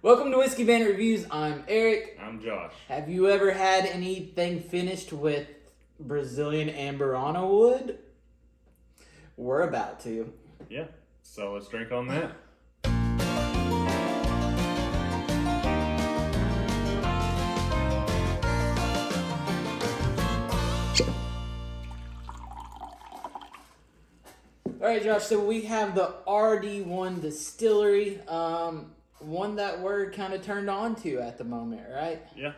Welcome to Whiskey Bandit Reviews. I'm Eric. I'm Josh. Have you ever had anything finished with Brazilian Amburana wood? We're about to. Yeah, so let's drink on that. All right, Josh, so we have the RD1 distillery, one that we're kind of turned on to at the moment, right? Yeah.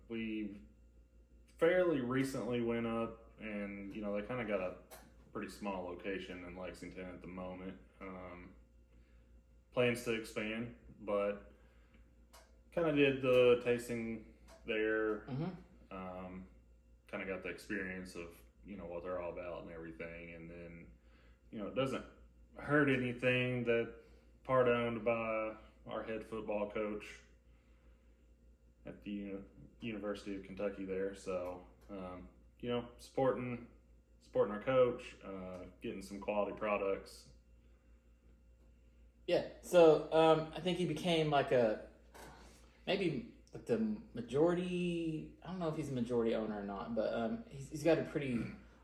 We fairly recently went up and, they kind of got a pretty small location in Lexington at the moment. Plans to expand, but kind of did the tasting there. Kind of got the experience of, what they're all about and everything. And then, it doesn't hurt anything that part owned by our head football coach at the University of Kentucky there. So, supporting our coach, getting some quality products. Yeah, so I think he became maybe the majority, I don't know if he's a majority owner or not, but he's got a pretty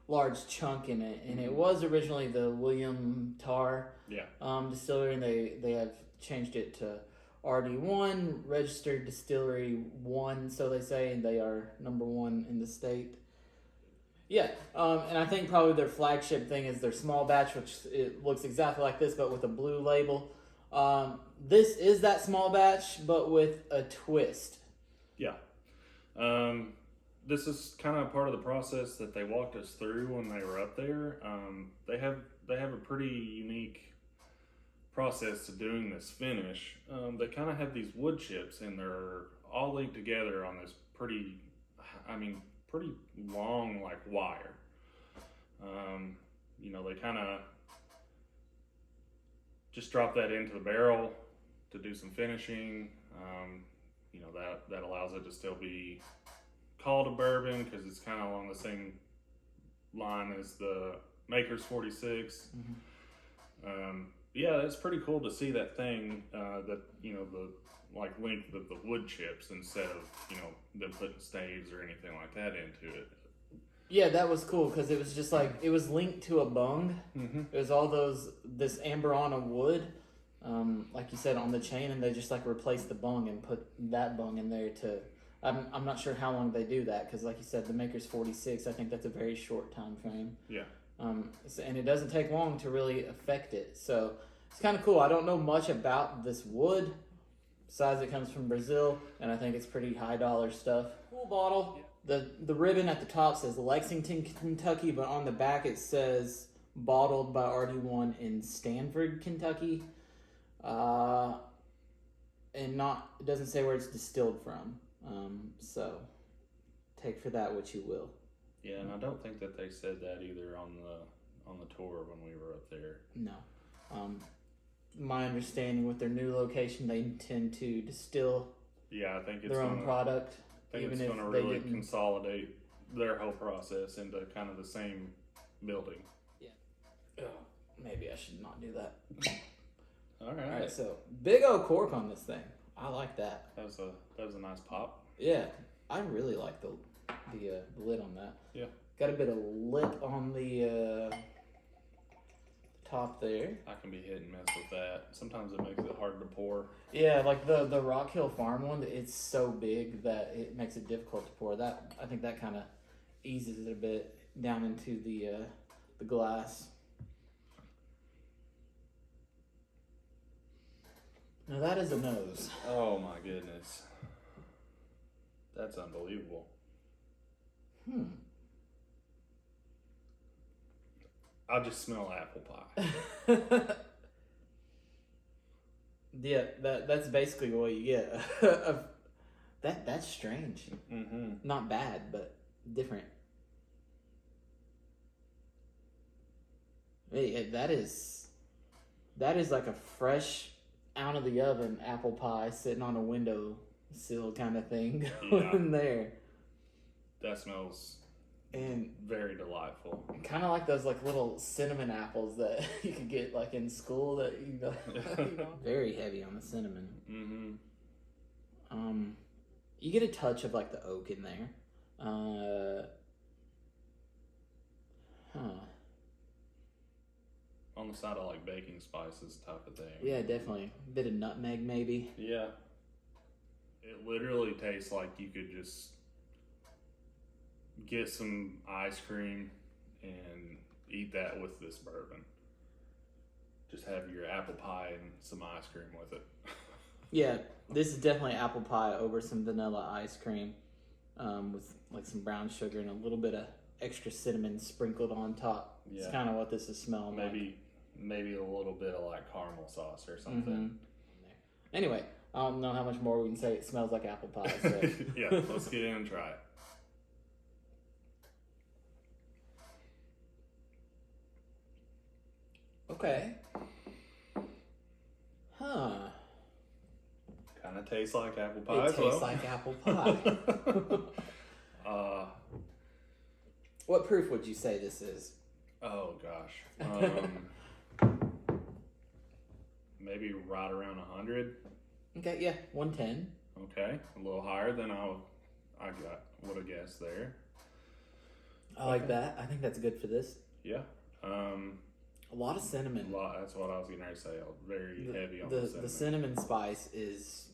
large chunk in it, and it was originally the William Tarr distillery, and they have changed it to RD1, registered distillery 1, so they say, and they are number 1 in the state. Yeah, and I think probably their flagship thing is their small batch, which it looks exactly like this, but with a blue label. This is that small batch, but with a twist. Yeah. This is kind of part of the process that they walked us through when they were up there. They have a pretty unique process to doing this finish. They kind of have these wood chips, and they're all linked together on this pretty long wire. They kind of just drop that into the barrel to do some finishing. That allows it to still be called a bourbon because it's kind of along the same line as the Maker's 46. Yeah, it's pretty cool to see that thing that the length of the wood chips instead of them putting staves or anything like that into it. Yeah, that was cool because it was just it was linked to a bung. It was all this Amburana wood, like you said, on the chain, and they just replaced the bung and put that bung in there to. I'm not sure how long they do that because, like you said, the Maker's 46. I think that's a very short time frame. Yeah. And it doesn't take long to really affect it, so it's kind of cool. I don't know much about this wood, besides it comes from Brazil, and I think it's pretty high dollar stuff. Cool bottle. Yeah. The ribbon at the top says Lexington, Kentucky, but on the back it says bottled by RD1 in Stanford, Kentucky. And it doesn't say where it's distilled from. So take for that what you will. Yeah, and I don't think that they said that either on the tour when we were up there. No. My understanding with their new location, they intend to distill I think it's their own product. I think it's going to really consolidate their whole process into kind of the same building. Yeah. Oh, maybe I should not do that. All right. All right. So big old cork on this thing. I like that. That was a nice pop. Yeah, I really like the lid on that. Yeah. Got a bit of lip on the top there. I can be hit and miss with that. Sometimes it makes it hard to pour. Yeah, like the Rock Hill Farm one, it's so big that it makes it difficult to pour. I think that kind of eases it a bit down into the glass. Now that is a nose. Oh my goodness. That's unbelievable. I just smell apple pie. Yeah, that's basically what you get. That's strange. Not bad, but different. That is like a fresh, out of the oven apple pie sitting on a window sill kind of thing going there. That smells And very delightful. Kind of like those like little cinnamon apples that you could get like in school that you know. Very heavy on the cinnamon. Mm-hmm. You get a touch of like the oak in there. On the side of like baking spices type of thing. Yeah, definitely. A bit of nutmeg maybe. Yeah. It literally tastes like you could just get some ice cream and eat that with this bourbon. Just have your apple pie and some ice cream with it. Yeah, this is definitely apple pie over some vanilla ice cream, with like some brown sugar and a little bit of extra cinnamon sprinkled on top. Yeah. It's kind of what this is smelling like. Maybe a little bit of like caramel sauce or something. Mm-hmm. Anyway, I don't know how much more we can say. It smells like apple pie. So. Yeah, let's get in and try it. Okay. Huh. Kind of tastes like apple pie. It tastes like apple pie. What proof would you say this is? Oh gosh. Maybe right around 100. Okay, yeah, 110. Okay, a little higher than I would have guessed there. I like that. I think that's good for this. Yeah. A lot of cinnamon. That's what I was going to say. Very heavy on the cinnamon. The cinnamon spice is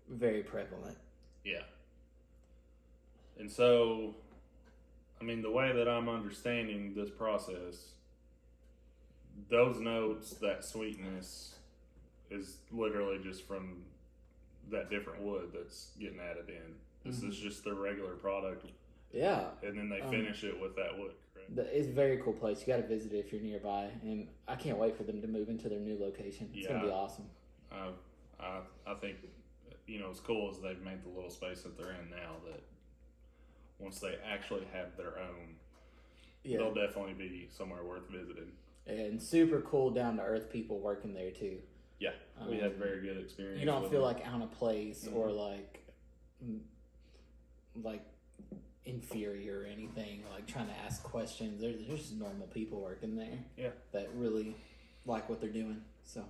very prevalent. Yeah. And so, I mean, the way that I'm understanding this process, those notes, that sweetness, is literally just from that different wood that's getting added in. This is just the regular product. Yeah. And then they finish it with that wood. It's a very cool place. You got to visit it if you're nearby, and I can't wait for them to move into their new location. It's gonna be awesome. I think, as cool as they've made the little space that they're in now, that once they actually have their own, they'll definitely be somewhere worth visiting. And super cool, down to earth people working there too. Yeah, we had very good experience. You don't feel like out of place or like inferior or anything, like trying to ask questions. There's just normal people working there. Yeah. That really like what they're doing. So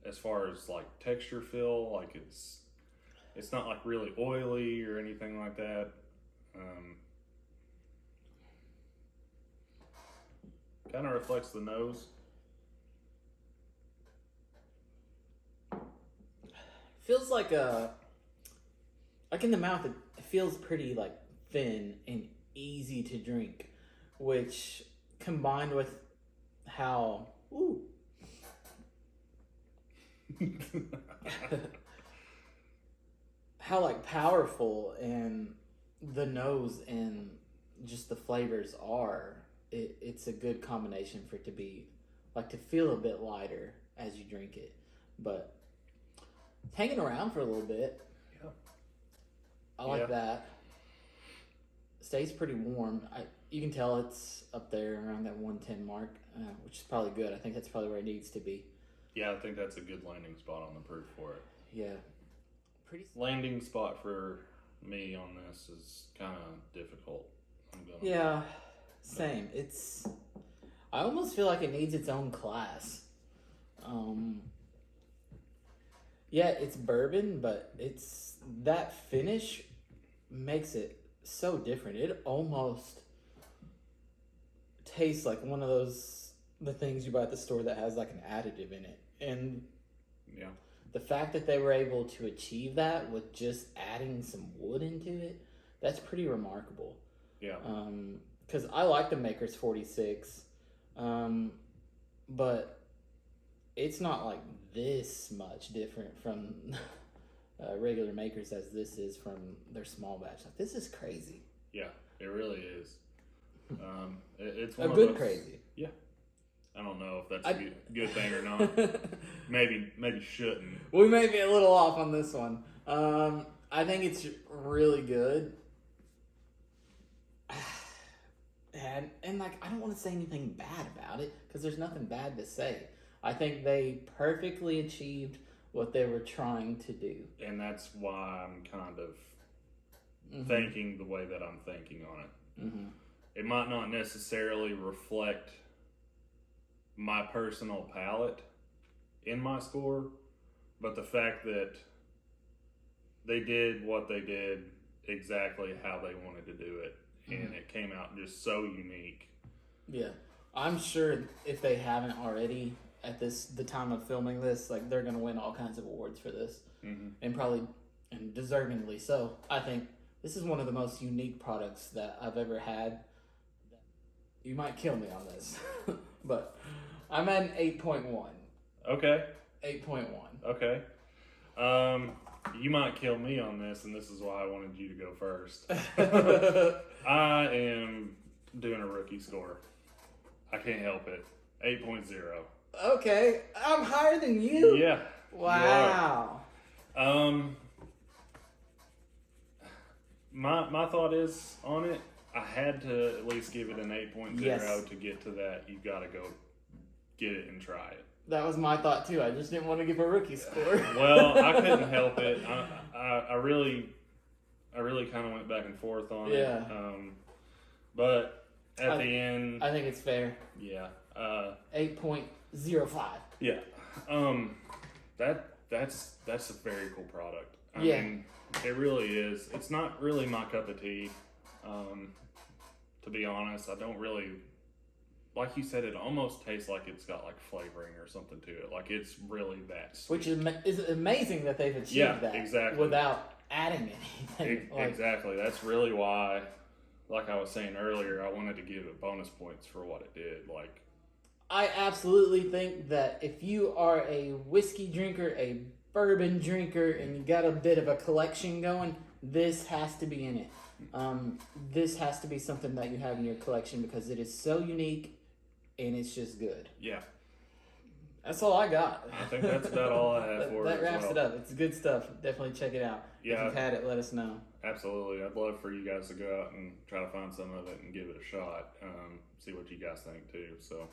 as far as like texture feel, like it's not like really oily or anything like that. Kind of reflects the nose. Feels like in the mouth it feels pretty like thin and easy to drink, which combined with how how like powerful and the nose and just the flavors are, it's a good combination for it to be like to feel a bit lighter as you drink it, but hanging around for a little bit. Yeah, I like that. Stays pretty warm. You can tell it's up there around that 110 mark, which is probably good. I think that's probably where it needs to be. Yeah, I think that's a good landing spot on the proof for it. Yeah. Landing spot for me on this is kind of difficult. Same. I almost feel like it needs its own class. Yeah, it's bourbon, but it's that finish makes it so different. It almost tastes like one of the things you buy at the store that has like an additive in it. And the fact that they were able to achieve that with just adding some wood into it, that's pretty remarkable. Yeah. Because I like the Maker's 46, but it's not like this much different from regular Makers as this is from their small batch. Like, this is crazy. Yeah, it really is. It's one a good crazy. Yeah. I don't know if that's a good thing or not. maybe shouldn't. We may be a little off on this one. I think it's really good. And like, I don't want to say anything bad about it because there's nothing bad to say. I think they perfectly achieved what they were trying to do. And that's why I'm kind of thinking the way that I'm thinking on it. Mm-hmm. It might not necessarily reflect my personal palate in my score, but the fact that they did what they did exactly how they wanted to do it, and it came out just so unique. Yeah, I'm sure if they haven't already at the time of filming this, like they're gonna win all kinds of awards for this, and probably and deservingly so. I think this is one of the most unique products that I've ever had. You might kill me on this, but I'm at an 8.1. Okay. 8.1. Okay. You might kill me on this, and this is why I wanted you to go first. I am doing a rookie score. I can't help it. 8.0. Okay, I'm higher than you. Yeah. Wow. My thought is on it, I had to at least give it an 8.0 Yes. to get to that. You got to go get it and try it. That was my thought too. I just didn't want to give a rookie score. Well, I couldn't help it. I really kind of went back and forth on it. But at the end, I think it's fair. Yeah. 8.05. Yeah. That's a very cool product. I mean, it really is. It's not really my cup of tea. To be honest, I don't really, like you said, it almost tastes like it's got like flavoring or something to it. Like it's really that sweet. Which is amazing that they've achieved that exactly. without adding anything. Exactly. That's really why, like I was saying earlier, I wanted to give it bonus points for what it did. Like, I absolutely think that if you are a whiskey drinker, a bourbon drinker, and you got a bit of a collection going, this has to be in it. This has to be something that you have in your collection because it is so unique and it's just good. Yeah. That's all I got. I think that's about all I have for it. That wraps it up. It's good stuff. Definitely check it out. Yeah. If you've had it, let us know. Absolutely. I'd love for you guys to go out and try to find some of it and give it a shot. See what you guys think too. So.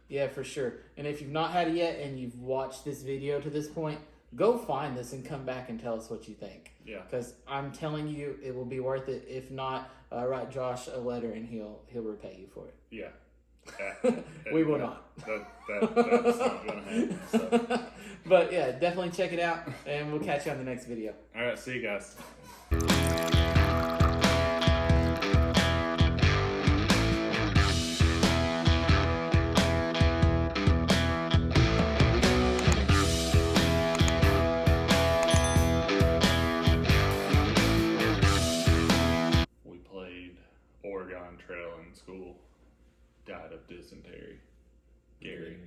Yeah, for sure. And if you've not had it yet and you've watched this video to this point, go find this and come back and tell us what you think. Yeah. Because I'm telling you, it will be worth it. If not, write Josh a letter and he'll repay you for it. Yeah. We will not. That's not going to happen. So. But yeah, definitely check it out, and we'll catch you on the next video. All right, see you guys. We played Oregon Trail in school. Died of dysentery. Gary.